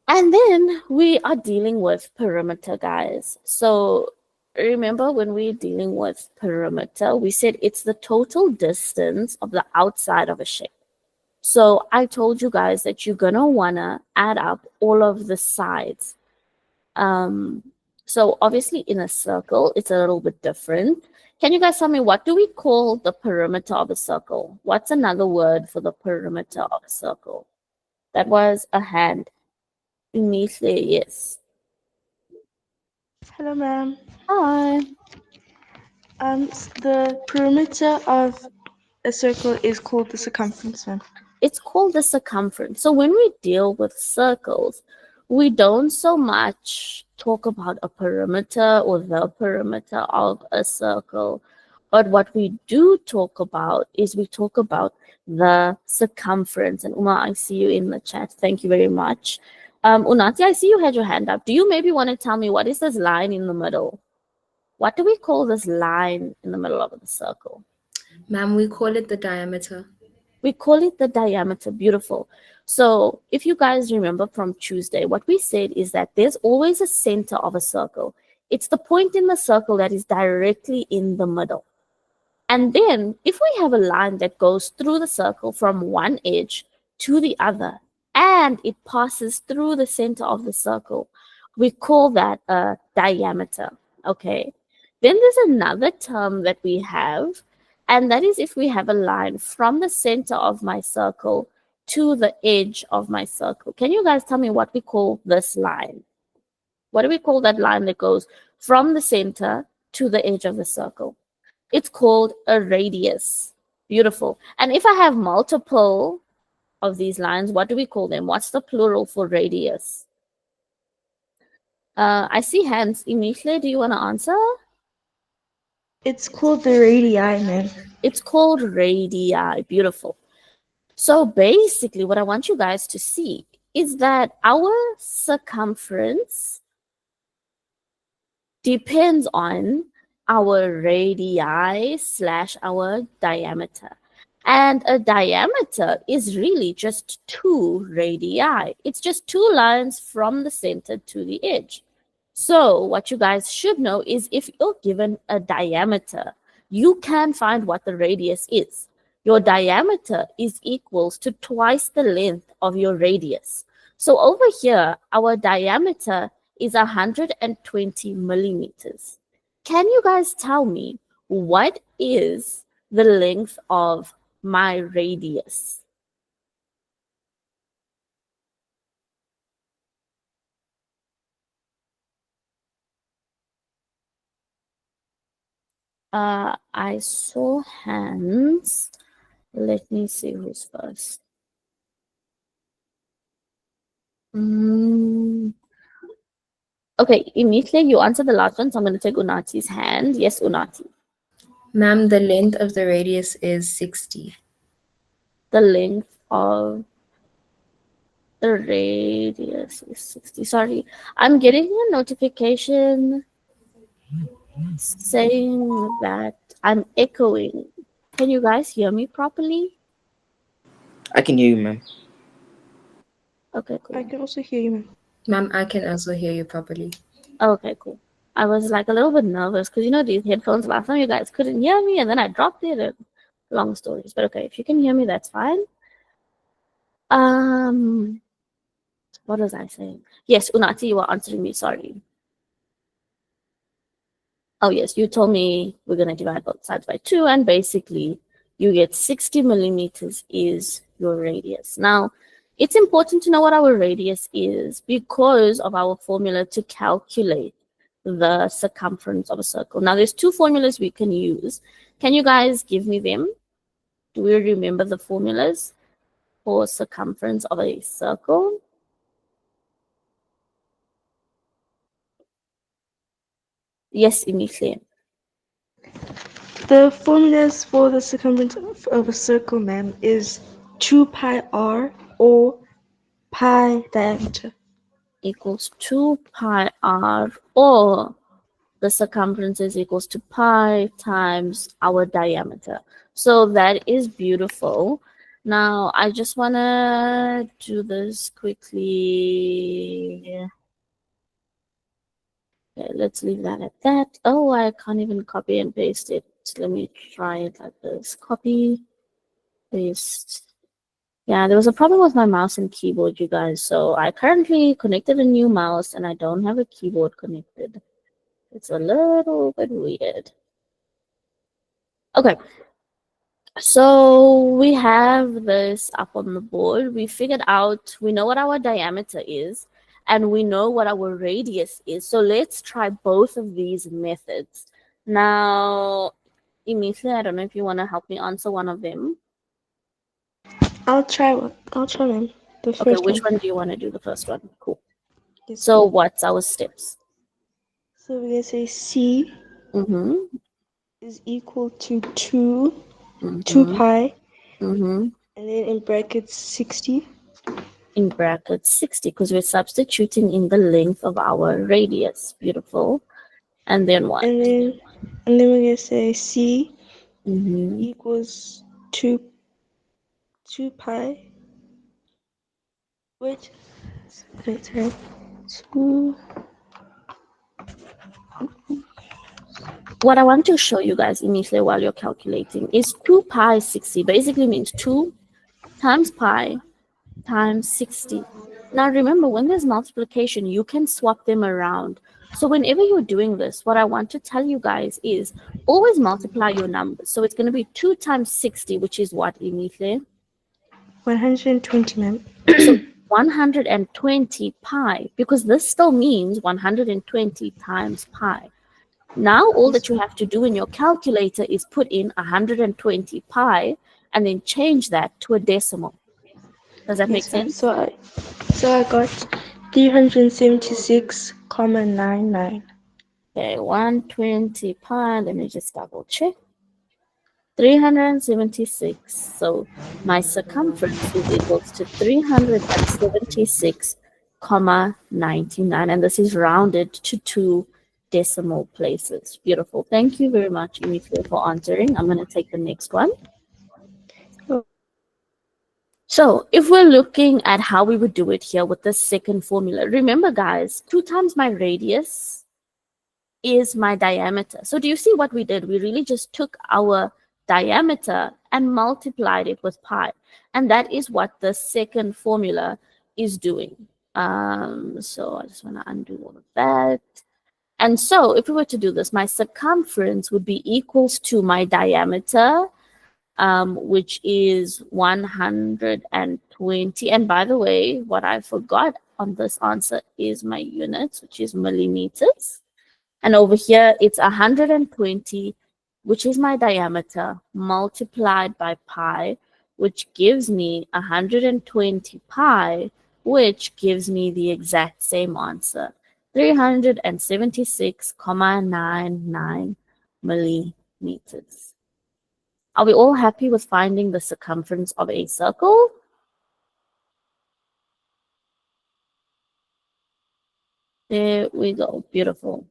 And then we are dealing with perimeter, guys. So remember when we're dealing with perimeter, we said it's the total distance of the outside of a shape. So I told you guys that you're gonna wanna add up all of the sides. Um, so obviously in a circle, it's a little bit different. Can you guys tell me, what do we call the perimeter of a circle? What's another word for the perimeter of a circle? That was a hand. Immediately, yes. Hello, ma'am. Hi. The perimeter of a circle is called the circumference, ma'am. It's called the circumference. So when we deal with circles, we don't so much talk about a perimeter or the perimeter of a circle. But what we do talk about is we talk about the circumference. And Uma, I see you in the chat. Thank you very much. Unati, I see you had your hand up. Do you maybe want to tell me what is this line in the middle? What do we call this line in the middle of the circle? Ma'am, we call it the diameter. We call it the diameter. Beautiful. So if you guys remember from Tuesday, what we said is that there's always a center of a circle. It's the point in the circle that is directly in the middle. And then if we have a line that goes through the circle from one edge to the other, and it passes through the center of the circle, we call that a diameter. Okay. Then there's another term that we have, and that is if we have a line from the center of my circle to the edge of my circle. Can you guys tell me what we call this line? What do we call that line that goes from the center to the edge of the circle? It's called a radius. Beautiful. And if I have multiple of these lines, what do we call them? What's the plural for radius? I see hands. Immediately, do you want to answer? It's called the radii, ma'am. It's called radii. Beautiful. So basically, what I want you guys to see is that our circumference depends on our radii slash our diameter. And a diameter is really just two radii. It's just two lines from the center to the edge. So what you guys should know is if you're given a diameter, you can find what the radius is. Your diameter is equals to twice the length of your radius. So over here, our diameter is 120 millimeters. Can you guys tell me what is the length of my radius? I saw hands. Let me see who's first. Okay, immediately you answer the last one, so I'm going to take Unati's hand. Yes, Unati. Ma'am, the length of the radius is 60. The length of the radius is 60. Sorry, I'm getting a notification saying that I'm echoing. Can you guys hear me properly? I can hear you, ma'am. Okay, cool. I can also hear you, ma'am. Ma'am, I can also hear you properly. Okay, cool. I was like a little bit nervous because you know these headphones, last time you guys couldn't hear me and then I dropped it and long stories. But okay, if you can hear me, that's fine. What was I saying? Yes, Unati, you were answering me, sorry. Oh yes, you told me we're gonna divide both sides by 2 and basically you get 60 millimeters is your radius. Now, it's important to know what our radius is because of our formula to calculate the circumference of a circle. Now, there's 2 formulas we can use. Can you guys give me them? Do we remember the formulas for circumference of a circle? Yes, immediately. The formulas for the circumference of a circle, ma'am, is 2 pi r or pi diameter. Equals 2 pi r, or the circumference is equals to pi times our diameter. So that is beautiful. Now, I just want to do this quickly. Okay, let's leave that at that. Oh, I can't even copy and paste it. Let me try it like this. Copy, paste. Yeah, there was a problem with my mouse and keyboard, you guys. So I currently connected a new mouse and I don't have a keyboard connected. It's a little bit weird. Okay, so we have this up on the board. We figured out, we know what our diameter is and we know what our radius is. So let's try both of these methods. Now, Emithla, I don't know if you want to help me answer one of them. I'll try one. I'll try one. The Okay, first which one. one do you want to do? The first one. Cool. Yes. So what's our steps? So we're gonna say C Mm-hmm. is equal to 2 Mm-hmm. pi, Mm-hmm. and then in brackets 60. In brackets 60, because we're substituting in the length of our radius. Beautiful. And then what? And then we're gonna say C Mm-hmm. equals 2 pi. Wait, sorry. 2. What I want to show you guys initially while you're calculating is 2 pi 60 basically means 2 times pi times 60. Now remember, when there's multiplication, you can swap them around. So whenever you're doing this, what I want to tell you guys is always multiply your numbers. So it's going to be 2 times 60, which is what, Emithle? 120, ma'am. So 120 pi, because this still means 120 times pi. Now all that you have to do in your calculator is put in 120 pi and then change that to a decimal. Does that make Yes, ma'am. sense? So I got 376,99. Okay, 120 pi, let me just double check. 376. So my circumference is equals to 376,99, and this is rounded to 2 decimal places. Beautiful. Thank you very much, Emithile, for answering. I'm going to take the next one. So if we're looking at how we would do it here with the second formula, remember guys, 2 times my radius is my diameter. So do you see what we did? We really just took our diameter and multiplied it with pi. And that is what the second formula is doing. So I just want to undo all of that. And so if we were to do this, my circumference would be equals to my diameter, which is 120. And by the way, what I forgot on this answer is my units, which is millimeters. And over here, it's 120, which is my diameter, multiplied by pi, which gives me 120 pi, which gives me the exact same answer, 376,99 millimeters. Are we all happy with finding the circumference of a circle? There we go. Beautiful.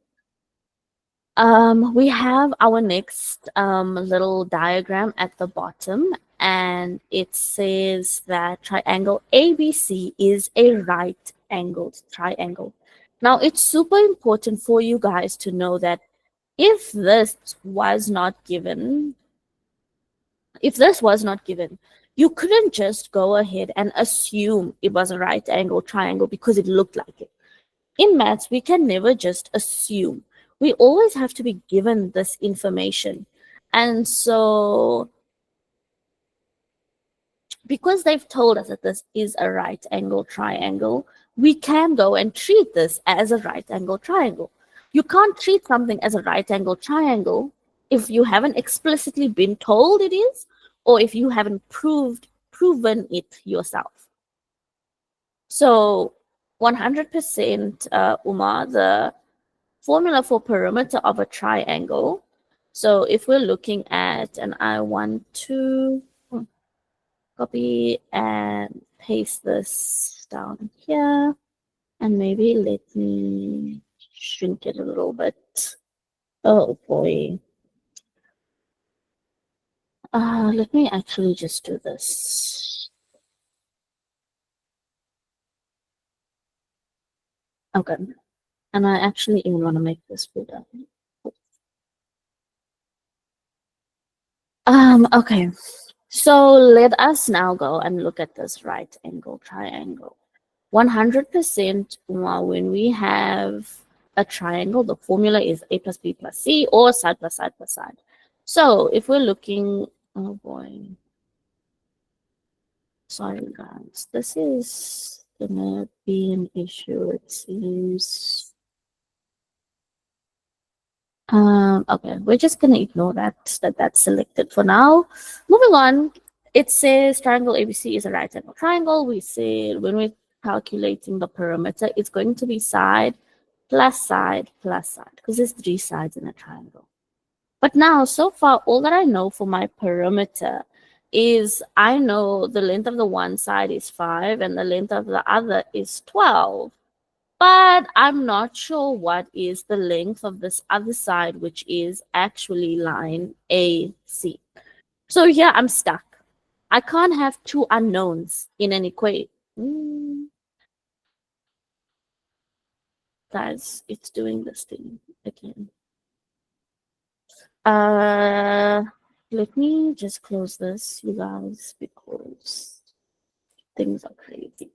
We have our next little diagram at the bottom, and it says that triangle ABC is a right-angled triangle. Now, it's super important for you guys to know that if this was not given, you couldn't just go ahead and assume it was a right-angled triangle because it looked like it. In maths, we can never just assume. We always have to be given this information. And so, because they've told us that this is a right angle triangle, we can go and treat this as a right angle triangle. You can't treat something as a right angle triangle if you haven't explicitly been told it is, or if you haven't proven it yourself. So 100% Umar, the formula for perimeter of a triangle. So if we're looking at, and I want to copy and paste this down here, and maybe let me shrink it a little bit. Oh boy. Let me actually just do this. Okay. And I actually even want to make this bigger. Okay. So let us now go and look at this right angle triangle. 100% when we have a triangle, the formula is a plus b plus c, or side plus side plus side. So if we're looking, oh boy, sorry guys, this is gonna be an issue, it seems. Okay, we're just gonna ignore that's selected for now. Moving on, it says triangle ABC is a right angle triangle. We said when we're calculating the perimeter, it's going to be side plus side plus side, because there's 3 sides in a triangle. But now, so far, all that I know for my perimeter is I know the length of the one side is 5 and the length of the other is 12. But I'm not sure what is the length of this other side, which is actually line AC. So here I'm stuck. I can't have 2 unknowns in an equation. Guys, it's doing this thing again. Uh, Let me just close this, you guys, because things are crazy.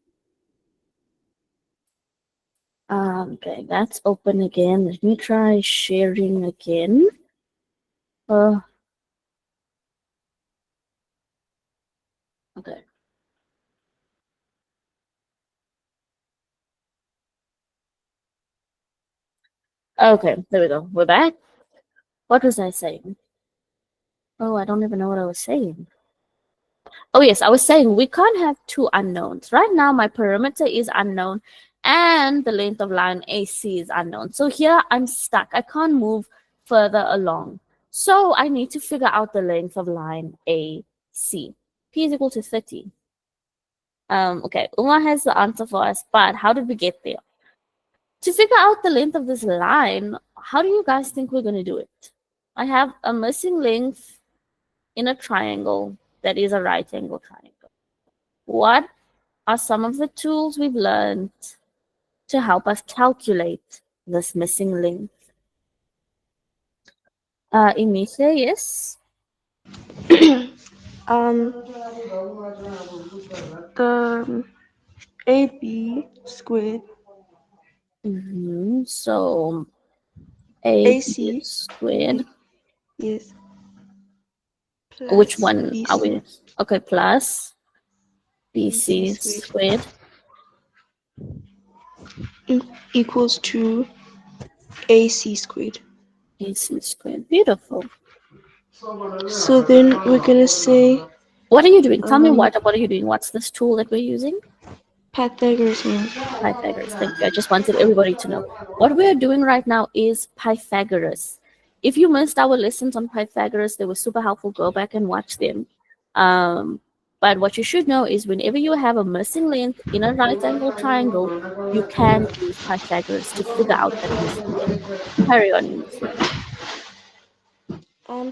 Okay, that's open again. Let me try sharing again. Uh, okay. Okay, there we go. We're back. What was I saying? Oh, I don't even know what I was saying. Oh, yes, I was saying we can't have 2 unknowns. Right now, my perimeter is unknown and the length of line AC is unknown. So here I'm stuck. I can't move further along. So I need to figure out the length of line AC. P is equal to 30. Okay, Uma has the answer for us, but how did we get there? To figure out the length of this line, how do you guys think we're going to do it? I have a missing length in a triangle that is a right angle triangle. What are some of the tools we've learned to help us calculate this missing length? Imisha, yes? Um, the AB squared So AB AC squared. is Which plus one are BC we? Okay, plus BC BC squared squared. equals to AC squared. AC squared. Beautiful. So then we're gonna say What are you doing? Tell me um, what are you doing? What's this tool that we're using? Pythagoras man. Pythagoras. Thank you. I just wanted everybody to know. What we're doing right now is Pythagoras. If you missed our lessons on Pythagoras, they were super helpful. Go back and watch them. But what you should know is whenever you have a missing length in a right angle triangle, you can use Pythagoras to figure out that missing length. Carry on, Inicia.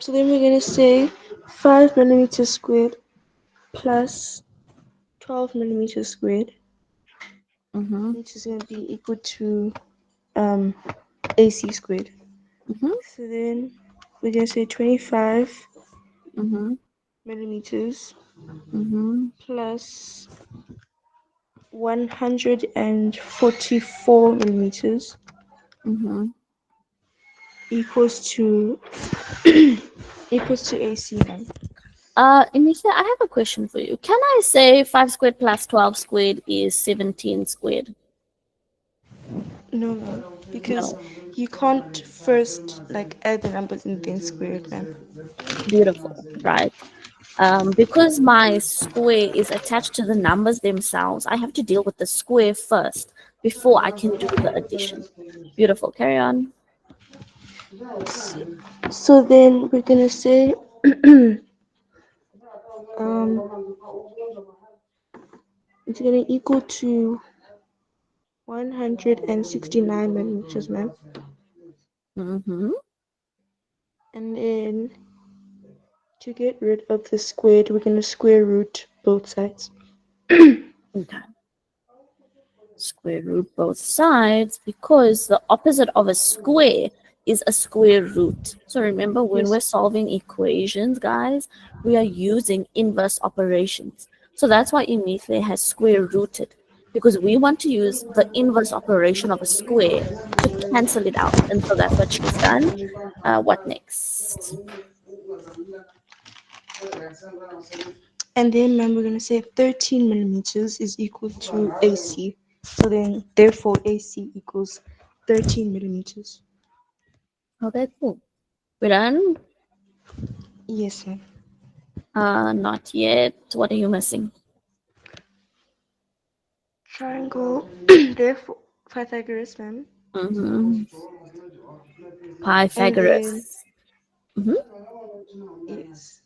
So then we're gonna say 5 millimeters squared plus 12 millimeters squared, Mm-hmm. which is gonna be equal to um AC squared. Mm-hmm. So then we're gonna say 25 Mm-hmm. millimeters Mm-hmm. plus 144 millimeters Mm-hmm. equals to equals to AC then. Inicia, I have a question for you. Can I say 5 squared plus 12 squared is 17 squared? No, because No. you can't first like add the numbers and then square it, man. Beautiful, right? Because my square is attached to the numbers themselves, I have to deal with the square first before I can do the addition. Beautiful. Carry on. So then we're gonna say um it's gonna equal to 169 millimeters, man. Mm-hmm. And then To get rid of the squared, we're going to square root both sides. Okay. Square root both sides because the opposite of a square is a square root. So remember, when Yes. we're solving equations, guys, we are using inverse operations. So that's why Emithle has square rooted, because we want to use the inverse operation of a square to cancel it out. And so that's what she's done. What next? And then, ma'am, we're going to say 13 millimeters is equal to AC. So then, therefore, AC equals 13 millimeters. Okay, cool. We're done? Yes, ma'am. Not yet. What are you missing? Triangle, therefore, Pythagoras, ma'am. Mm-hmm. And then, Pythagoras. Mm-hmm. yes.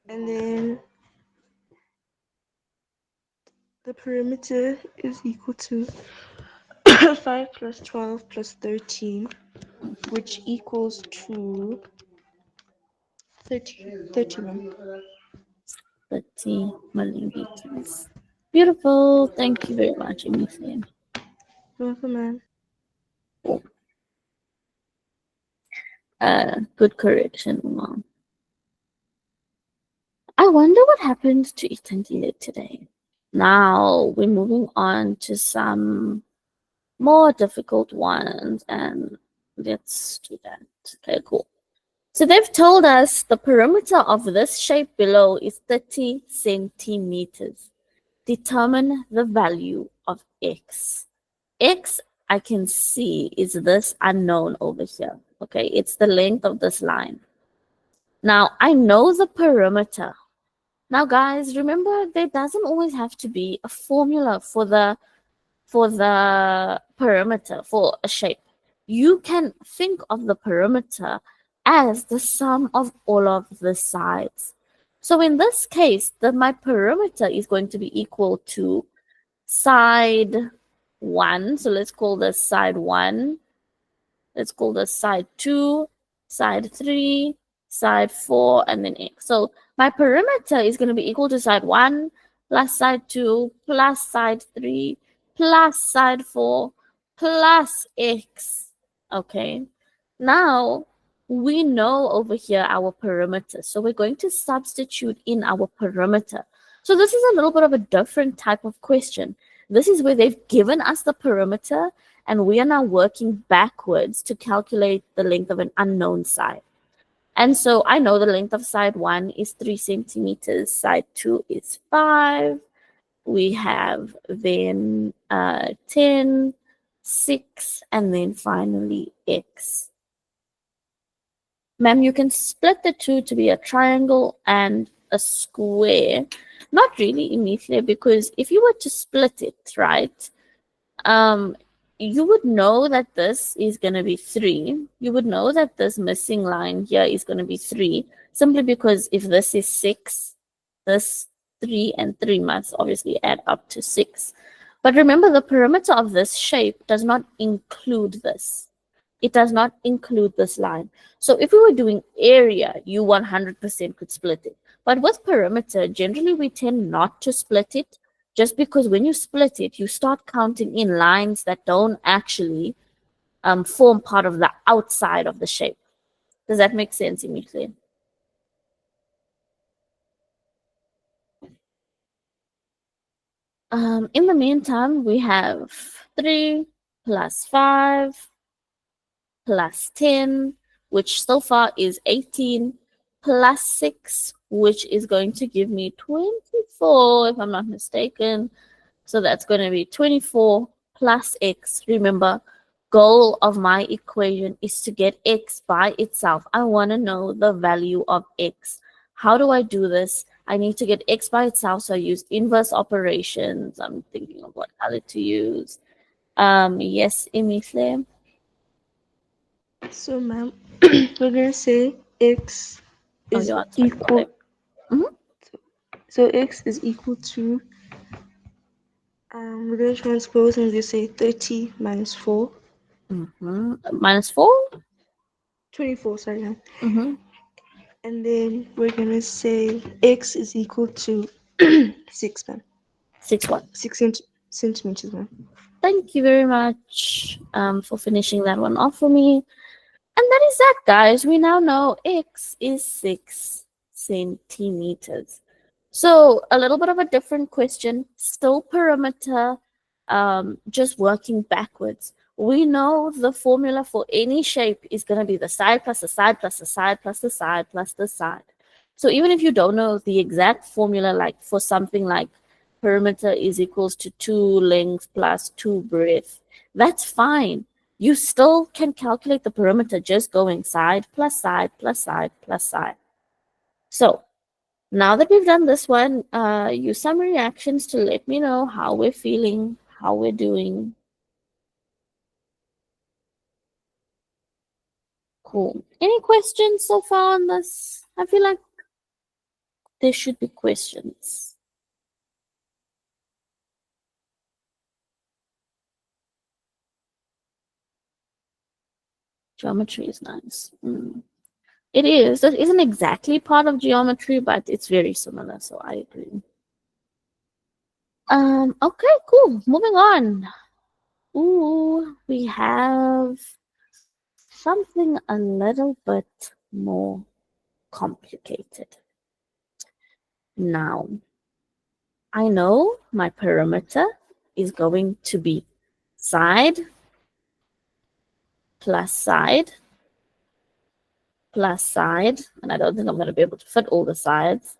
And then, the perimeter is equal to 5 plus 12 plus 13, which equals to 30, ma'am. 30 millimeters. Beautiful. Thank you very much, Emithle. Welcome, ma'am. Good correction, Mom. I wonder what happened to Itandile today. Now we're moving on to some more difficult ones, and let's do that. Okay, cool. So they've told us the perimeter of this shape below is 30 centimeters. Determine the value of x. X, I can see, is this unknown over here. Okay, it's the length of this line. Now, I know the perimeter. Now, guys, remember, there doesn't always have to be a formula for the perimeter for a shape. You can think of the perimeter as the sum of all of the sides. So in this case, my perimeter is going to be equal to side 1. So let's call this side 1. Let's call this side 2, side 3, side 4, and then x. So my perimeter is going to be equal to side 1 plus side 2 plus side 3 plus side 4 plus x. Okay. Now, we know over here our perimeter. So we're going to substitute in our perimeter. So this is a little bit of a different type of question. This is where they've given us the perimeter and we are now working backwards to calculate the length of an unknown side. And so I know the length of side 1 is 3 centimeters, side 2 is 5. We have then 10, 6, and then finally x. Ma'am, you can split the two to be a triangle and a square. Not really immediately, because if you were to split it, right, you would know that this is going to be 3. You would know that this missing line here is going to be 3, simply because if this is 6, this 3 and 3 must obviously add up to 6. But remember, the perimeter of this shape does not include this. It does not include this line. So if we were doing area, you 100% could split it. But with perimeter, generally we tend not to split it, just because when you split it, you start counting in lines that don't actually form part of the outside of the shape. Does that make sense, Emithle? In the meantime, we have 3 plus 5 plus 10, which so far is 18, plus 6, which is going to give me 24, if I'm not mistaken. So that's going to be 24 plus x. Remember, goal of my equation is to get x by itself. I want to know the value of x. How do I do this? I need to get x by itself, so I use inverse operations. I'm thinking of what color to use. Yes, Emithle? So, ma'am, we're going to say x Oh, is you answered. equal. Mhm. So x is equal to. We're going to transpose and we say 30 minus 4. Mm-hmm. Minus 4? 24, sorry, ma'am. Mm-hmm. And then we're gonna say x is equal to 6, man. 6 what? 6 centimeters, man. Thank you very much for finishing that one off for me. And that is that, guys. We now know x is 6 centimeters. So a little bit of a different question, still perimeter, just working backwards. We know the formula for any shape is going to be the side plus the side plus the side plus the side plus the side. So even if you don't know the exact formula, like for something like perimeter is equals to 2 length plus 2 breadth, that's fine. You still can calculate the perimeter just going side plus side plus side plus side. So now that we've done this one, use some reactions to let me know how we're feeling, how we're doing. Cool. Any questions so far on this? I feel like there should be questions. Geometry is nice. It is. It isn't exactly part of geometry, but it's very similar, so I agree. Okay, cool. Moving on. Ooh, we have something a little bit more complicated. Now, I know my perimeter is going to be side plus side plus side, and I don't think I'm going to be able to fit all the sides.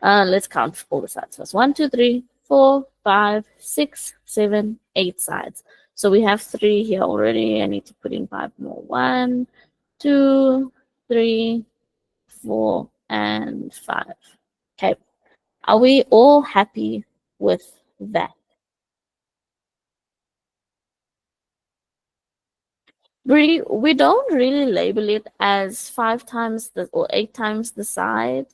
Let's count all the sides first. 1, 2, 3, 4, 5, 6, 7, 8 sides. So we have 3 here already. I need to put in 5 more. 1, 2, 3, 4, and 5. Okay. Are we all happy with that? We don't really label it as 5 times the or 8 times the side.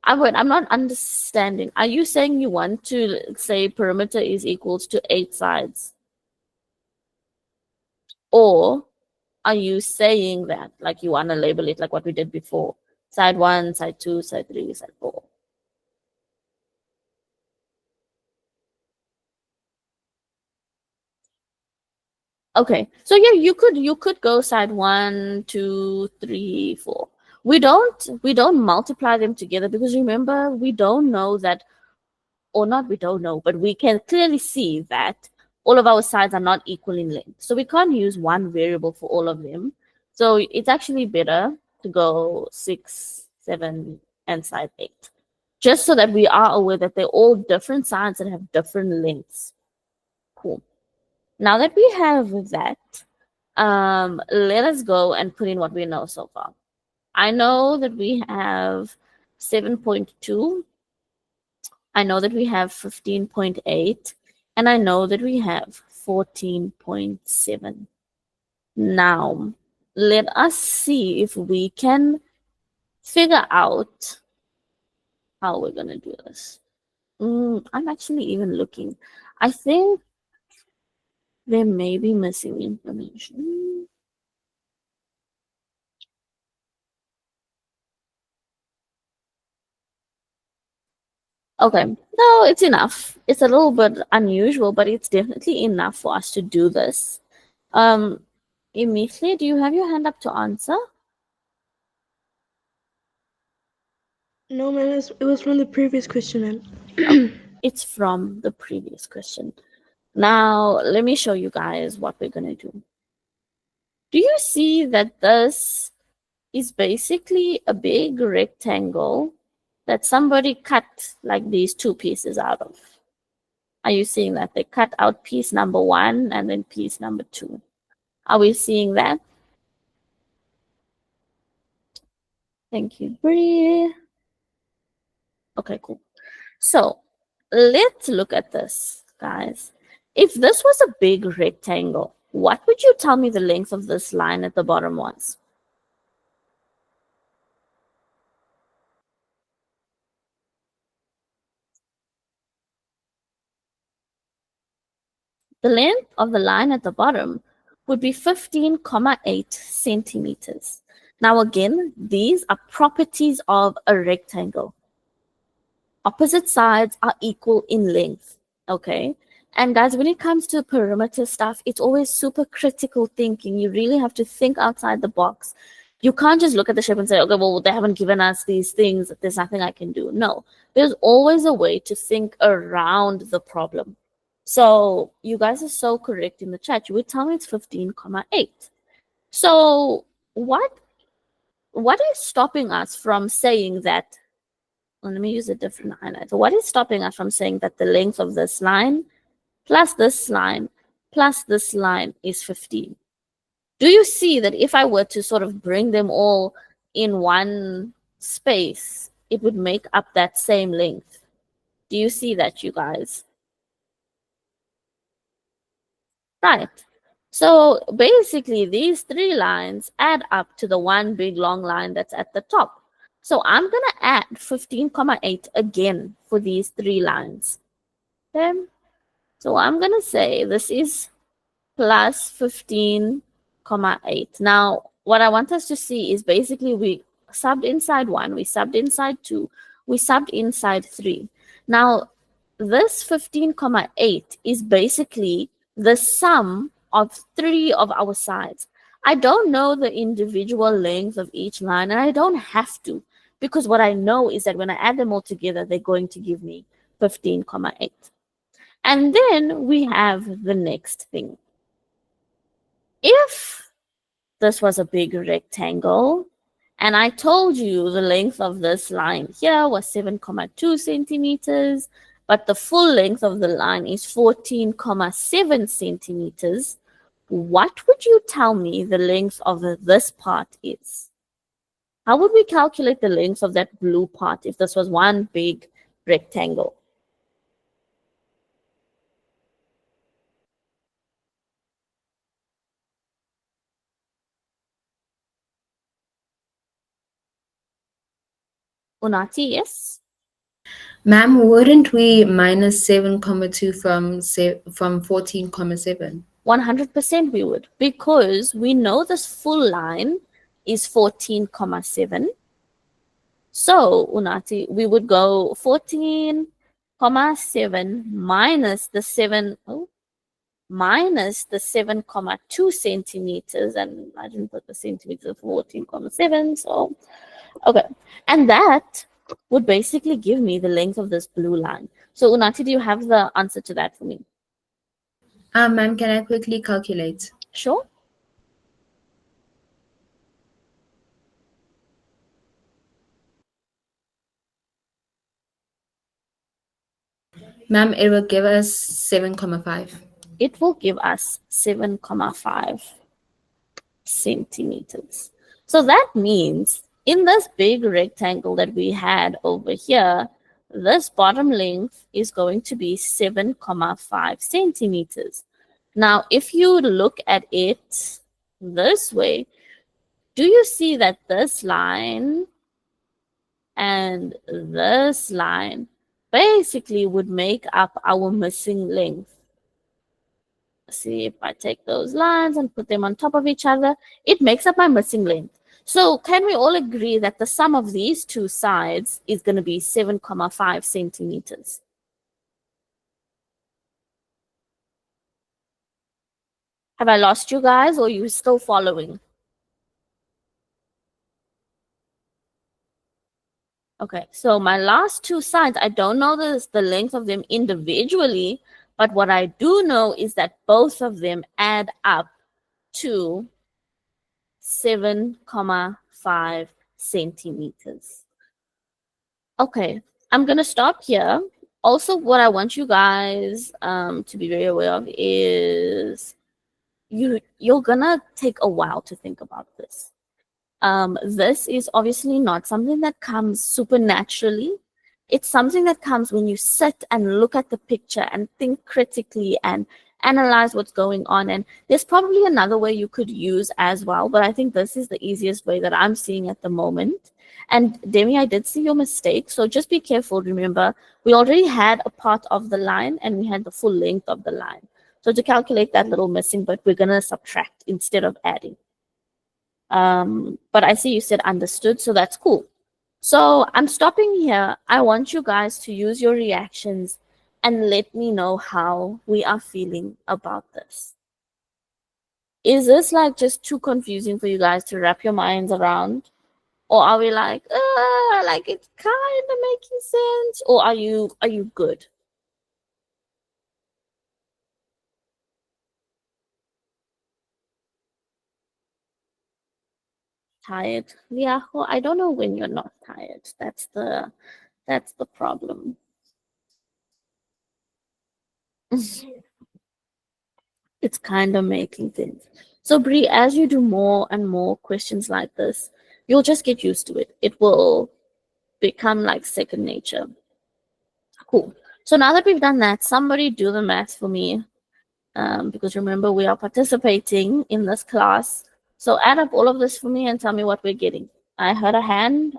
I'm not understanding. Are you saying you want to say perimeter is equals to 8 sides? Or are you saying that like you want to label it like what we did before? Side 1, side 2, side 3, side 4. Okay, so yeah, you could go side 1, 2, 3, 4. We don't multiply them together because remember we don't know that, or not we don't know, but we can clearly see that all of our sides are not equal in length. So we can't use one variable for all of them. So it's actually better to go 6, 7, and side 8, just so that we are aware that they're all different sides that have different lengths. Cool. Now that we have that, let us go and put in what we know so far. I know that we have 7.2. I know that we have 15.8. And I know that we have 14.7. Now, let us see if we can figure out how we're going to do this. I'm actually even looking. I think there may be missing information. Okay, no, it's enough. It's a little bit unusual, but it's definitely enough for us to do this. Emithle, do you have your hand up to answer? No, man, it was from the previous question, man. It's from the previous question. Now, let me show you guys what we're going to do. Do you see that this is basically a big rectangle that somebody cut like these 2 pieces out of? Are you seeing that? They cut out piece number 1 and then piece number 2. Are we seeing that? Thank you, Bree. Okay, cool. So let's look at this, guys. If this was a big rectangle, what would you tell me the length of this line at the bottom was? The length of the line at the bottom would be 15,8 centimeters. Now again, these are properties of a rectangle. Opposite sides are equal in length, okay? And guys, when it comes to perimeter stuff, it's always super critical thinking. You really have to think outside the box. You can't just look at the shape and say, okay, well, they haven't given us these things. There's nothing I can do. No, there's always a way to think around the problem. So you guys are so correct in the chat. You would tell me it's 15,8. So what is stopping us from saying that? Well, let me use a different highlighter. What is stopping us from saying that the length of this line plus this line plus this line is 15? Do you see that if I were to sort of bring them all in one space, it would make up that same length? Do you see that, you guys? Right. So basically, these three lines add up to the one big long line that's at the top. So I'm going to add 15,8 again for these three lines. Okay. So I'm going to say this is plus 15,8. Now, what I want us to see is basically we subbed inside 1, we subbed inside 2, we subbed inside 3. Now, this 15,8 is basically the sum of 3 of our sides. I don't know the individual length of each line, and I don't have to, because what I know is that when I add them all together, they're going to give me 15,8. And then we have the next thing. If this was a big rectangle, and I told you the length of this line here was 7,2 centimeters, but the full length of the line is 14,7 centimeters, what would you tell me the length of this part is? How would we calculate the length of that blue part if this was one big rectangle? Unati, yes? Ma'am, wouldn't we minus 7,2 from 14,7? 100% we would, because we know this full line is 14,7. So, Unati, we would go 14,7 minus the 7,2 centimeters, and I didn't put the centimeters, 14,7, so okay. And that would basically give me the length of this blue line. So, Unati, do you have the answer to that for me? Ma'am, can I quickly calculate? Sure. Ma'am, it will give us 7,5. It will give us 7,5 centimeters. So that means in this big rectangle that we had over here, this bottom length is going to be 7,5 centimeters. Now, if you look at it this way, do you see that this line and this line basically would make up our missing length? See, if I take those lines and put them on top of each other, it makes up my missing length. So can we all agree that the sum of these two sides is going to be 7,5 centimeters? Have I lost you guys, or are you still following? Okay, so my last two sides, I don't know the length of them individually, but what I do know is that both of them add up to 7,5 centimeters. Okay, I'm going to stop here. Also, what I want you guys to be very aware of is you're going to take a while to think about this. This is obviously not something that comes supernaturally. It's something that comes when you sit and look at the picture and think critically and analyze what's going on. And there's probably another way you could use as well, but I think this is the easiest way that I'm seeing at the moment. And Demi, I did see your mistake, so just be careful. Remember, we already had a part of the line and we had the full length of the line. So to calculate that little missing bit, we're going to subtract instead of adding. But I see you said understood, so that's cool. So I'm stopping here. I want you guys to use your reactions and let me know how we are feeling about this. Is this like just too confusing for you guys to wrap your minds around? Or are we like it's kind of making sense? Or are you good? Tired? Yeah, well, I don't know when you're not tired. That's the problem. It's kind of making sense. So Brie, as you do more and more questions like this, you'll just get used to it. It will become like second nature. Cool. So now that we've done that, somebody do the maths for me. Because remember, we are participating in this class. So add up all of this for me and tell me what we're getting. I heard a hand.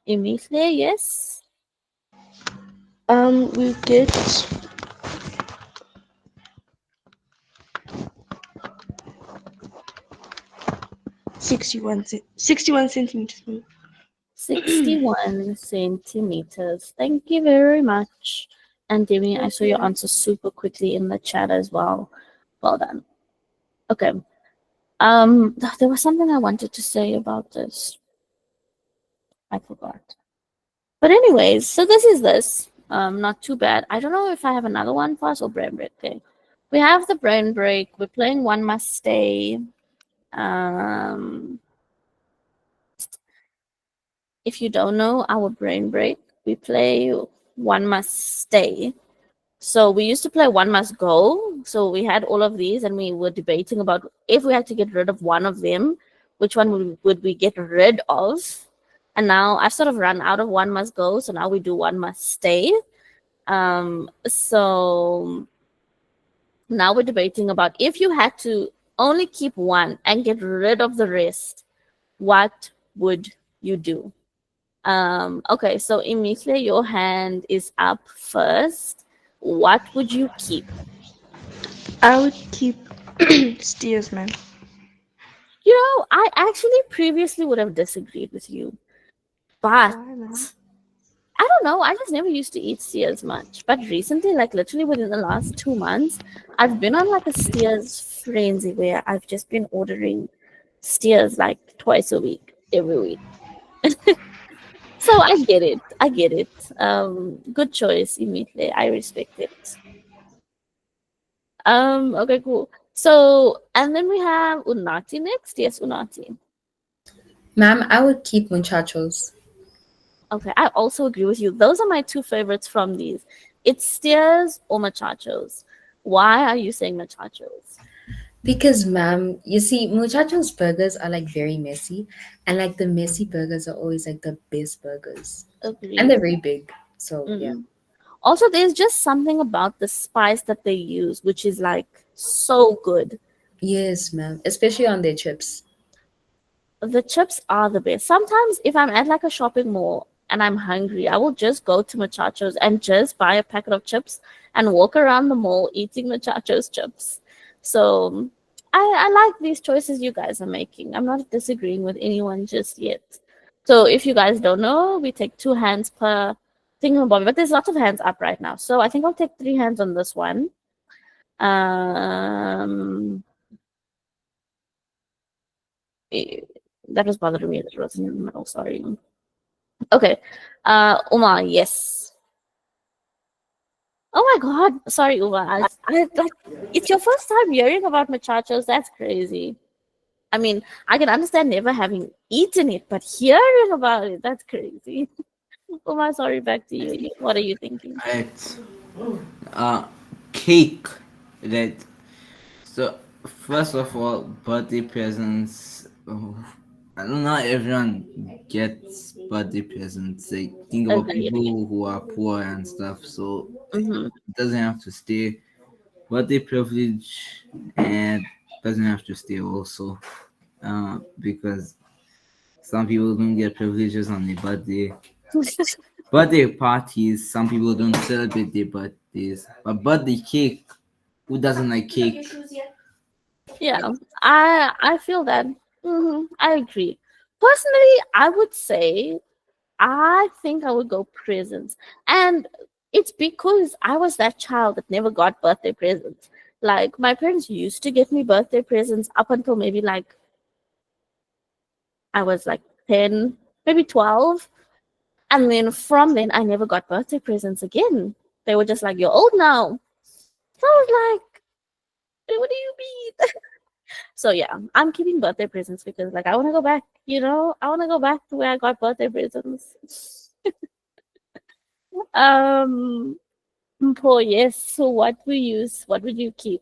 Immediately, yes. We get 61 centimeters. 61 centimeters. Thank you very much. And Demi, I saw your answer super quickly in the chat as well. Well done. Okay. There was something I wanted to say about this. I forgot. But anyways, so this is this. Not too bad. I don't know if I have another one for us or brain break. Okay. We have the brain break. We're playing One Must Stay. Um, if you don't know our brain break, we play One Must Stay. So we used to play One Must Go. So we had all of these, and we were debating about if we had to get rid of one of them, which one would we get rid of? And now I've sort of run out of One Must Go, so now we do One Must Stay. So now we're debating about if you had to only keep one and get rid of the rest, what would you do? Okay, so Emilia, your hand is up first. What would you keep? I would keep steers, man. You know, I actually previously would have disagreed with you, but Why, man? I don't know. I just never used to eat steers much. But recently, like literally within the last 2 months, I've been on like a steers frenzy where I've just been ordering steers like twice a week, every week. So I get it. I get it. Good choice, immediately. I respect it. Okay, cool. So, and then we have Unati next. Yes, Unati. Ma'am, I would keep muchachos. Okay, I also agree with you. Those are my two favorites from these. It's steers or machachos. Why are you saying machachos? Because, ma'am, you see, muchachos burgers are like very messy, and like the messy burgers are always like the best burgers, and Agreed. they're very big. So yeah. Mm. Also, there's just something about the spice that they use, which is like so good. Yes, ma'am. Especially on their chips. The chips are the best. Sometimes, if I'm at like a shopping mall and I'm hungry, I will just go to Machachos and just buy a packet of chips and walk around the mall eating Machachos chips. So, I like these choices you guys are making. I'm not disagreeing with anyone just yet. So, if you guys don't know, we take 2 hands per thingamabobby, but there's lots of hands up right now. So, I think I'll take 3 hands on this one. Um, eh, that was bothering me that it wasn't in the middle. Sorry. Okay. Uma, yes. Oh my God. Sorry, Uma. I like it's your first time hearing about machachos. That's crazy. I mean, I can understand never having eaten it, but hearing about it, that's crazy. Uma, sorry, back to you. What are you thinking? Right. Uh, cake. Right. So first of all, birthday presents. Oh, I don't know. Everyone gets birthday presents. Like think about Agreed. people who are poor and stuff. So Mm-hmm. it doesn't have to stay. Birthday privilege and doesn't have to stay also. Because some people don't get privileges on their birthday. Birthday parties, some people don't celebrate their birthdays. But birthday cake, who doesn't like cake? Yeah, I feel that. I agree. Personally, I would say I think I would go presents. And it's because I was that child that never got birthday presents. Like my parents used to get me birthday presents up until maybe like I was like 10, maybe 12. And then from then I never got birthday presents again. They were just like, "You're old now." So I was like, what do you mean? So yeah, I'm keeping birthday presents because like I wanna go back, I wanna go back to where I got birthday presents. Paul, yes. So what would you keep?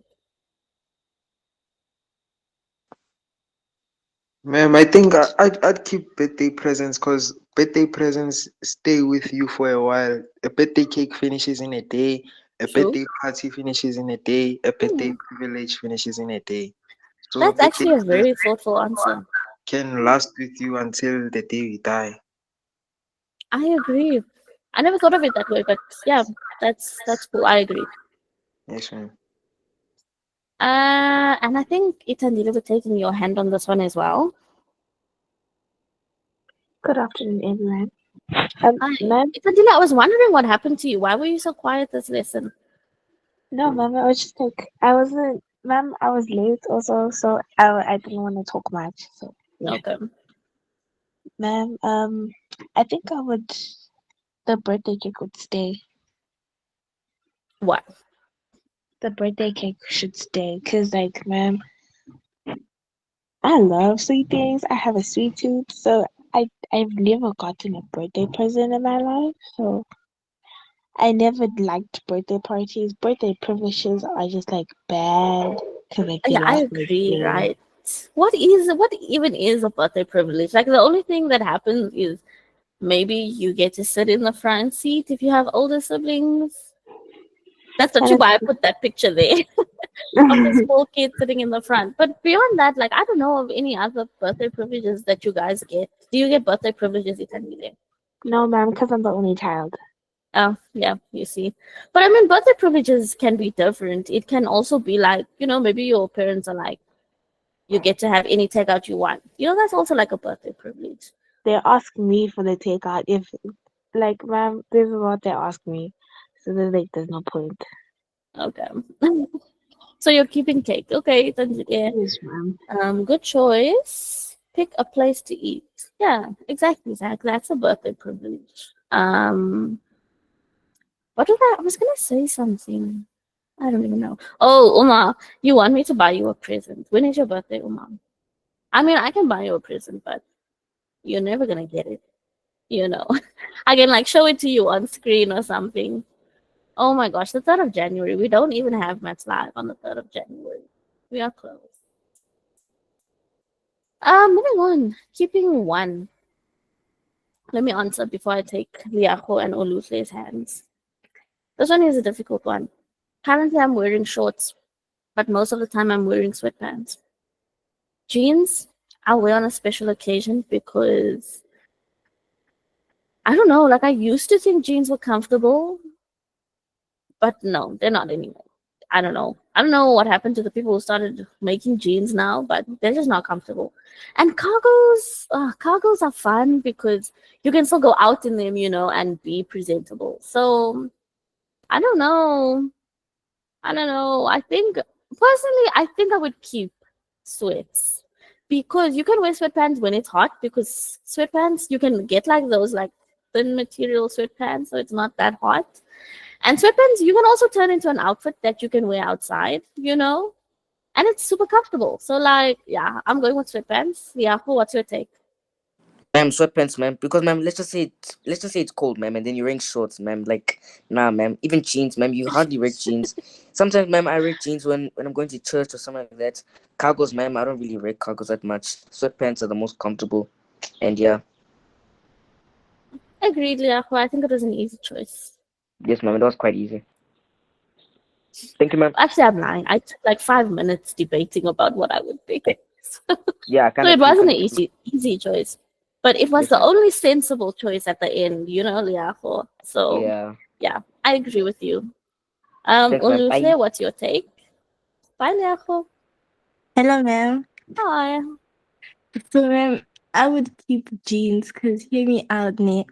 Ma'am, I think I'd keep birthday presents because birthday presents stay with you for a while. A birthday cake finishes in a day. A True. birthday party finishes in a day. A birthday Hmm. privilege finishes in a day. So a That's birthday actually a present very thoughtful answer. can last with you until the day we die. I agree. I never thought of it that way, but yeah, that's cool. I agree. Yes, ma'am. And I think Itandila would taking your hand on this one as well. Good afternoon, everyone. Hi, Ma'am, Itandila. I was wondering what happened to you. Why were you so quiet this lesson? no, ma'am, I was just like, ma'am, I was late also, so I didn't want to talk much. So, yeah. Okay. Ma'am, I think the birthday cake would stay. What? The birthday cake should stay, cause like, ma'am, I love sweet things. I have a sweet tooth, so I've never gotten a birthday present in my life, so I never liked birthday parties. Birthday privileges are just like bad because like they Yeah, I last like agree. forever. Right. What even is a birthday privilege? Like the only thing that happens is maybe you get to sit in the front seat if you have older siblings. That's And actually why I put that picture there of the it's small kid sitting in the front. But beyond that, like I don't know of any other birthday privileges that you guys get. Do you get birthday privileges, Itandile? no, ma'am, because I'm the only child. Oh, yeah, you see. But I mean, birthday privileges can be different. It can also be like, maybe your parents are like, you get to have any takeout you want. That's also like a birthday privilege. They ask me for the takeout if like, ma'am, this is what they ask me. So then like there's no point. Okay. So you're keeping cake. Okay, Itandile. Yes, ma'am. Good choice. Pick a place to eat. Yeah, exactly, Zach. That's a birthday privilege. What was that? I was gonna say something. I don't even know. Oh, Uma, you want me to buy you a present? When is your birthday, Uma? I mean, I can buy you a present, but you're never gonna get it. You know, I can like show it to you on screen or something. Oh my gosh, the 3rd of January. We don't even have MathsLive on the 3rd of January. We are closed. Moving on. Keeping one. Let me answer before I take Liacho and Oluse's hands. This one is a difficult one. Currently, I'm wearing shorts, but most of the time, I'm wearing sweatpants. Jeans, I'll wear on a special occasion because I don't know, like I used to think jeans were comfortable, but no, they're not anymore. I don't know. I don't know what happened to the people who started making jeans now, but they're just not comfortable. And cargos are fun because you can still go out in them, and be presentable. So I don't know. I don't know. I think I would keep sweats because you can wear sweatpants when it's hot because sweatpants you can get like those like thin material sweatpants so it's not that hot. And sweatpants you can also turn into an outfit that you can wear outside, and it's super comfortable. So like yeah, I'm going with sweatpants. Yeah, what's your take? Ma'am, sweatpants, ma'am. Because, ma'am, let's just say it's cold, ma'am, and then you're wearing shorts, ma'am. Like, nah, ma'am. Even jeans, ma'am. You hardly wear jeans. Sometimes, ma'am, I wear jeans when I'm going to church or something like that. Cargos, ma'am. I don't really wear cargos that much. Sweatpants are the most comfortable, and yeah, Agreed, yeah. I think it was an easy choice. yes, ma'am. That was quite easy. Thank you, ma'am. Actually, I'm lying. I took like 5 minutes debating about what I would pick. Yeah, I So kind it of feel, wasn't kind an of feel. easy choice. But it was Yes, the ma'am. only sensible choice at the end, Liaho. So Yeah. yeah, I agree with you. Thanks, ma'am. Bye. Olutle, what's your take? Bye, Liaho. Hello, ma'am. Hi. So, I would keep jeans because hear me out, ne?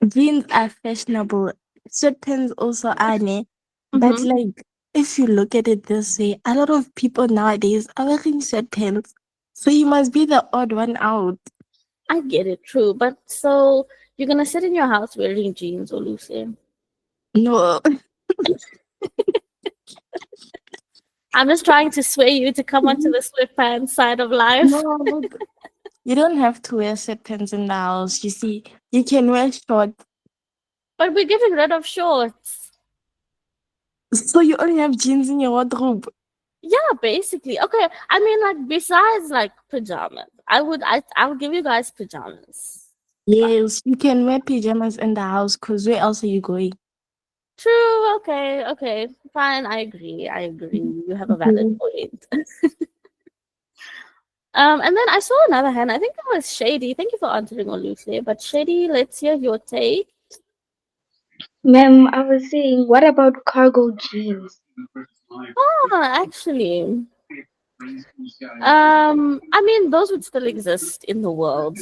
Jeans are fashionable. Sweatpants also are, ne? But Mm-hmm. like, if you look at it this way, a lot of people nowadays are wearing sweatpants. So you must be the odd one out. I get it, true. But so you're gonna sit in your house wearing jeans or loose. No, I'm just trying to sway you to come onto the sweatpants side of life. no, you don't have to wear sweatpants in the house. You see, you can wear shorts. But we're getting rid of shorts. So you only have jeans in your wardrobe. Yeah, basically. Okay. I mean, like besides like pajamas, I'll give you guys pajamas. Yes, you can wear pajamas in the house because where else are you going? True. Okay. Okay. Fine. I agree. I agree. You have a valid Mhm. point. And then I saw another hand. I think that was Shady. Thank you for answering Oluse. But Shady, let's hear your take. Ma'am, I was saying, what about cargo jeans? Actually, I mean, those would still exist in the world,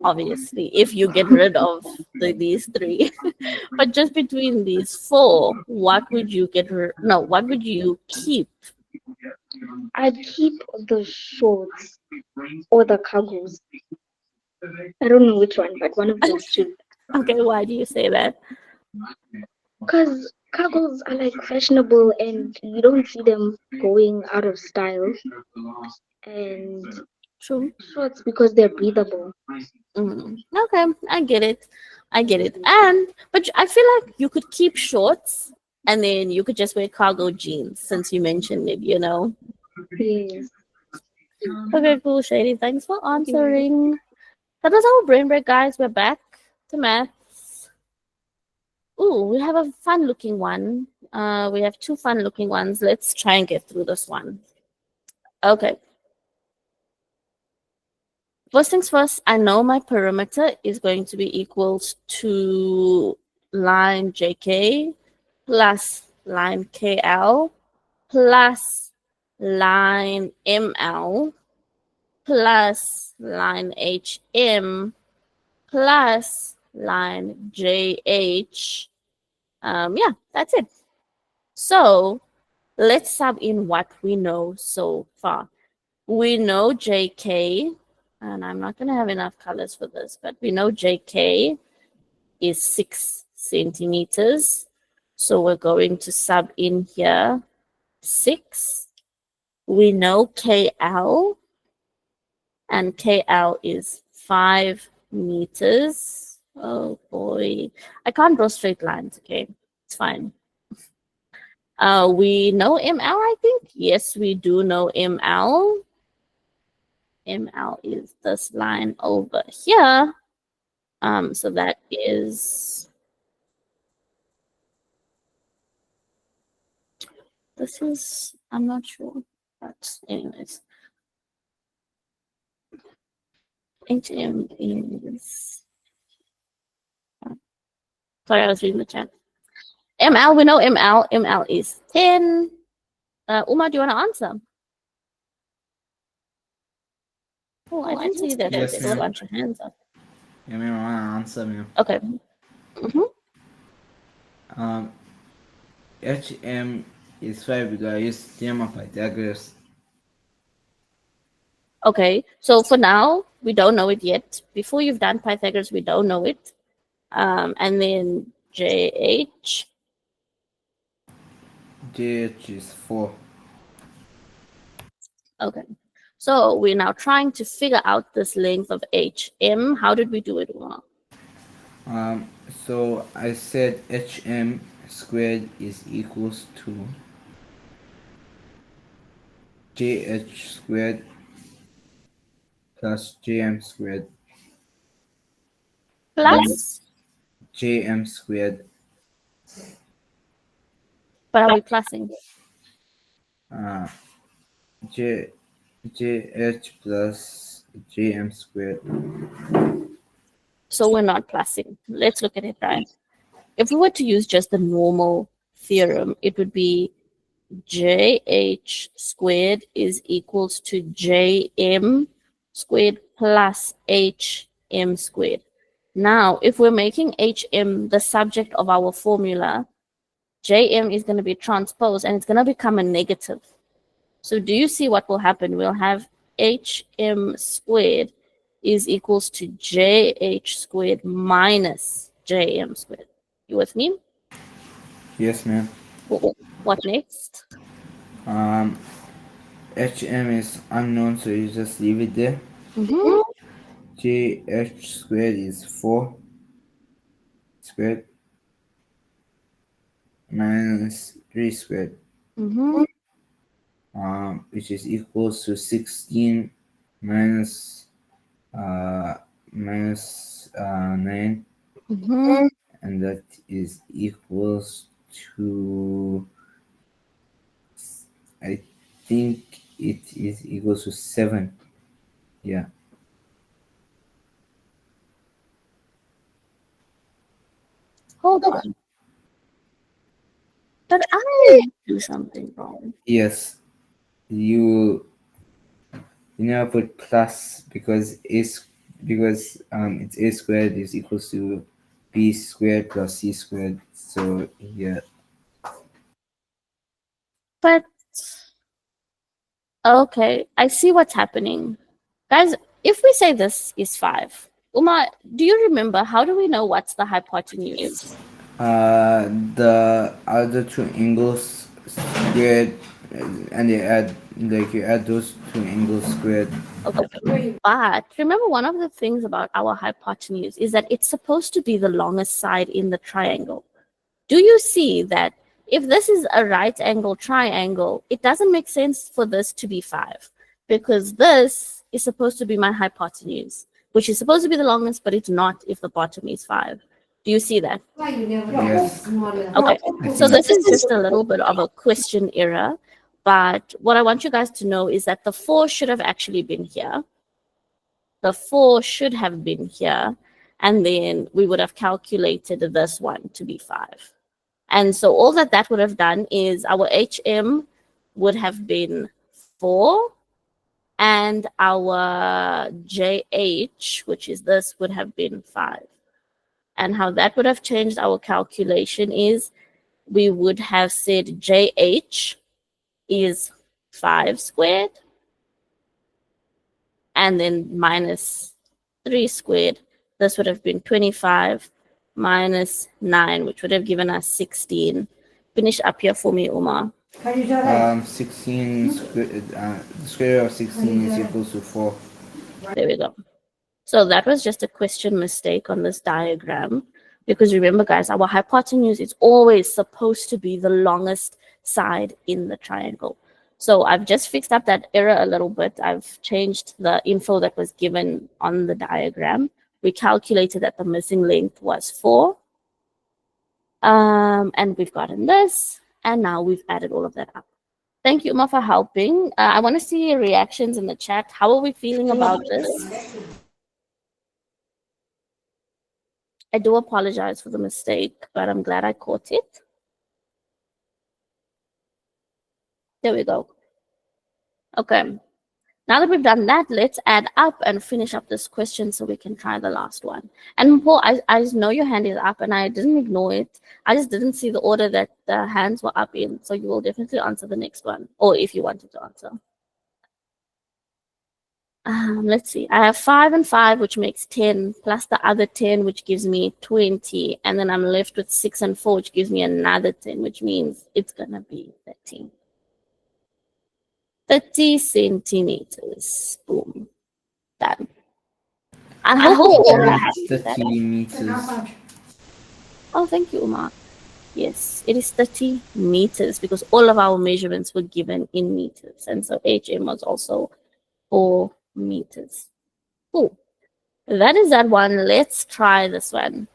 obviously, if you get rid of these three. But just between these four, what would you no, what would you keep? I'd keep the shorts or the cargos. I don't know which one, but one of those two. Okay, why do you say that? Because cargos are like fashionable and you don't see them going out of style. And True. shorts because they're breathable. Okay, I get it. I get it. And but I feel like you could keep shorts and then you could just wear cargo jeans since you mentioned it. Yes. Okay, cool, Shady. Thanks for Thank you. answering. That was our brain break, guys. We're back to maths. Ooh, we have a fun looking one. We have two fun looking ones. Let's try and get through this one. Okay. First things first, I know my perimeter is going to be equals to line JK plus line KL plus line ML plus line HM plus line JH. Yeah, that's it. So let's sub in what we know so far. We know JK, and I'm not going to have enough colors for this, but we know JK is 6 centimeters. So we're going to sub in here 6. We know KL, and KL is 5 meters. Oh boy. I can't draw straight lines, okay? It's fine. We know ML, I think. Yes, we do know ML. ML is this line over here. So that is, I'm not sure. But anyways, HM is, sorry, I was reading the chat. ML, we know ML. ML is 10. Uma, do you want to answer? Oh, I didn't see that. There's Yes, still a ma'am. bunch of hands up. Yeah, ma'am, I want to answer, ma'am. Okay. HM is 5 because I used theorem of Pythagoras. Okay. So for now, we don't know it yet. Before you've done Pythagoras, we don't know it. And then JH. JH is 4. Okay. So we're now trying to figure out this length of HM. How did we do it, Uma? So I said HM squared is equals to JH squared plus JM squared Plus? JM squared. But are we plussing? JH plus JM squared. So we're not plussing. Let's look at it, right? If we were to use just the normal theorem, it would be JH squared is equals to JM squared plus hm squared. Now, if we're making hm the subject of our formula, jm is going to be transposed and it's going to become a negative. So do you see what will happen? We'll have hm squared is equals to jh squared minus jm squared. You with me? Yes, ma'am. What next? Um, HM is unknown, so you just leave it there. Mm-hmm. JH squared is 4 squared minus 3 squared, Mm-hmm. which is equals to 16 minus uh, minus 9, Mm-hmm. and that is equals to, I think it is equals to 7. Yeah. Hold on. But I do something wrong. Yes, you never put plus because it's a squared is equals to b squared plus c squared. So yeah. But okay, I see what's happening. Guys, if we say this is 5, Uma, do you remember how do we know what's the hypotenuse? The other two angles squared, and they add, like, you add those two angles squared. Okay. But remember, one of the things about our hypotenuse is that it's supposed to be the longest side in the triangle. Do you see that if this is a right angle triangle, it doesn't make sense for this to be 5 because this is supposed to be my hypotenuse, which is supposed to be the longest, but it's not if the bottom is 5. Do you see that? Yes. Okay, I so see. this is just a little bit of a question error, but what I want you guys to know is that the 4 should have actually been here. The 4 should have been here, and then we would have calculated this one to be 5. And so all that that would have done is our HM would have been 4, and our JH, which is this, would have been 5. And how that would have changed our calculation is we would have said JH is 5 squared and then minus 3 squared. This would have been 25 minus 9, which would have given us 16. Finish up here for me, Umar. 16 squared, the square root of 16 is equals to 4. There we go. So that was just a question mistake on this diagram. Because remember, guys, our hypotenuse is always supposed to be the longest side in the triangle. So I've just fixed up that error a little bit. I've changed the info that was given on the diagram. We calculated that the missing length was 4. And we've gotten this. And now we've added all of that up. Thank you, Uma, for helping. I want to see your reactions in the chat. How are we feeling about this? I do apologize for the mistake, but I'm glad I caught it. There we go. Okay. Now that we've done that, let's add up and finish up this question so we can try the last one. And Paul, I know your hand is up and I didn't ignore it. I just didn't see the order that the hands were up in. So you will definitely answer the next one, or if you wanted to answer. Let's see. I have 5 and 5, which makes 10, plus the other 10, which gives me 20. And then I'm left with 6 and 4, which gives me another 10, which means it's going to be 30. 30 centimeters. Boom. Done. I hope you all are happy with that. 30 meters. Oh, thank you, Umar. Yes, it is 30 meters because all of our measurements were given in meters. And so HM was also 4 meters. Cool. That is that one. Let's try this one.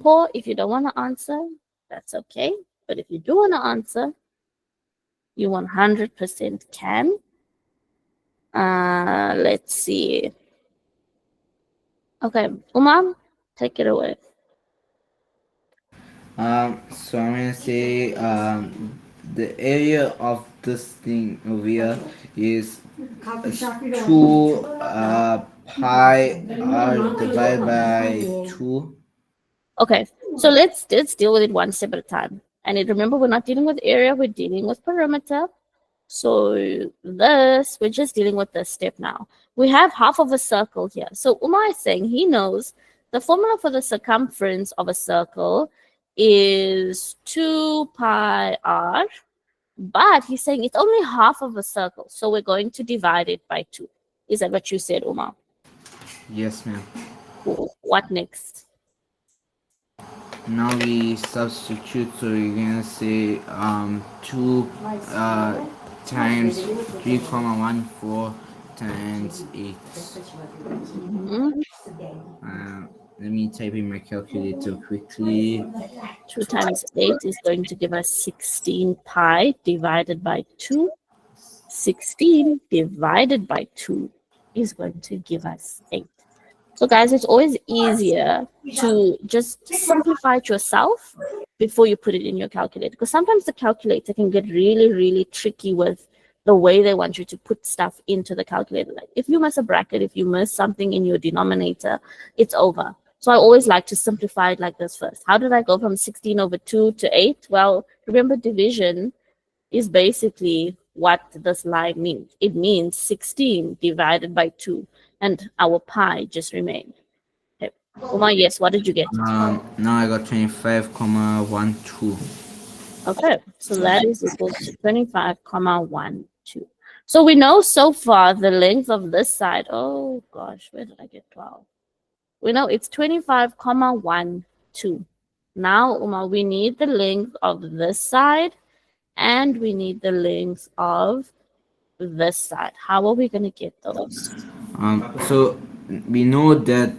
Paul, if you don't want to answer, that's okay. But if you do want to answer, you 100% can. Let's see. Okay, Umar, take it away. So I'm gonna say the area of this thing over here is 2 pi r divided by 2. Okay, so let's deal with it one step at a time. And remember, we're not dealing with area, we're dealing with perimeter. So this, we're just dealing with this step now. We have half of a circle here. So Umar is saying he knows the formula for the circumference of a circle is 2 pi r, but he's saying it's only half of a circle. So we're going to divide it by 2. Is that what you said, Umar? Yes, ma'am. Cool. What next? Now we substitute, so you're gonna say 2 times 3,14 times 8. Mhm. Let me type in my calculator quickly. 2 times 8 is going to give us 16 pi divided by 2. 16 divided by 2 is going to give us 8. So guys, it's always easier to just simplify it yourself before you put it in your calculator, because sometimes the calculator can get really, really tricky with the way they want you to put stuff into the calculator. Like if you miss a bracket, if you miss something in your denominator, it's over. So I always like to simplify it like this first. How did I go from 16 over 2 to 8? Well, remember, division is basically what this line means. It means 16 divided by 2, and our pi just remained. Okay. Uma, yes, what did you get? Now I got 25,12. Okay, so that is equal to 25,12. So we know so far the length of this side. Oh gosh, where did I get 12? We know it's 25,12. Now, Uma, we need the length of this side and we need the length of this side. How are we going to get those? So we know that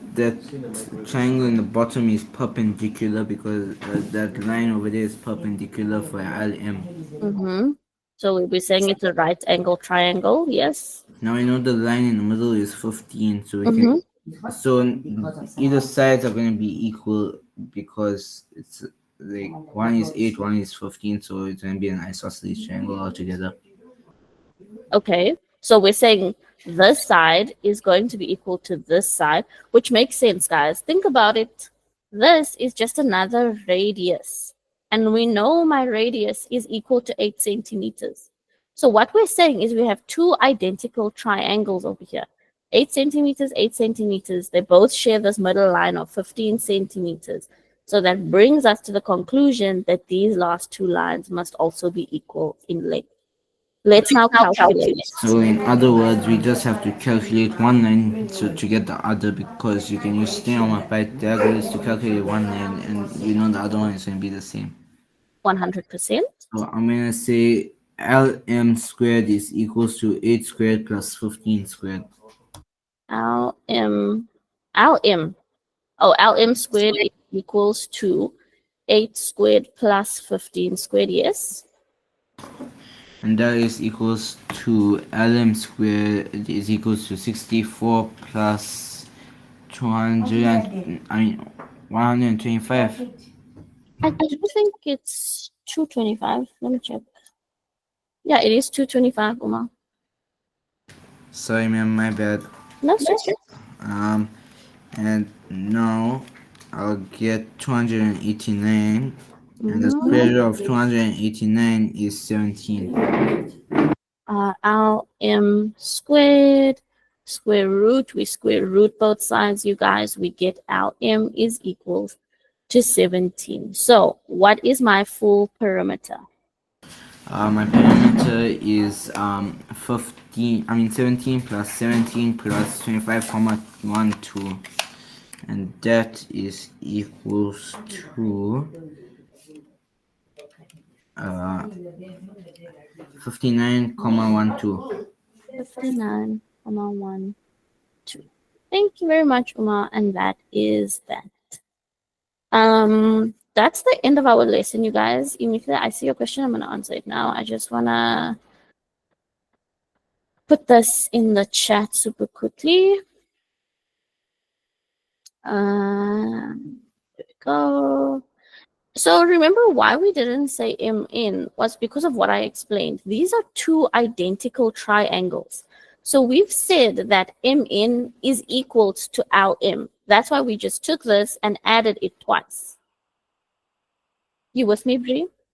triangle in the bottom is perpendicular because that line over there is perpendicular for LM. Mm-hmm. So we'll be saying it's a right angle triangle, yes? Now I know the line in the middle is 15, so we Mm-hmm. can. So either sides are going to be equal because it's like one is 8, one is 15, so it's going to be an isosceles triangle altogether. Okay, so we're saying this side is going to be equal to this side, which makes sense, guys. Think about it. This is just another radius. And we know my radius is equal to 8 centimeters. So what we're saying is we have two identical triangles over here. 8 centimeters, 8 centimeters. They both share this middle line of 15 centimeters. So that brings us to the conclusion that these last two lines must also be equal in length. Let's now calculate. So in other words, we just have to calculate one line to get the other because you can use theorem of Pythagoras to calculate one line and you know the other one is going to be the same. 100%. So I'm going to say LM squared is equals to 8 squared plus 15 squared. LM squared is equals to 8 squared plus 15 squared, yes. And that is equals to LM squared is equals to 64 plus 125. I do think it's 225. Let me check. Yeah, it is 225, Uma. Sorry, ma'am, my bad. No stress. And now I'll get 289, and the square root of 289 is 17. LM squared, square root. We square root both sides, you guys. We get LM is equal to 17. So what is my full perimeter? My perimeter is 17 plus 17 plus 25,12, and that is equals to 59,12. 59,12. Thank you very much, Uma, and that is that. That's the end of our lesson, you guys. Imithla, I see your question. I'm gonna answer it now. I just wanna put this in the chat super quickly. There we go. So remember why we didn't say MN was because of what I explained. These are two identical triangles. So we've said that MN is equal to LM. That's why we just took this and added it twice. You with me, Bri?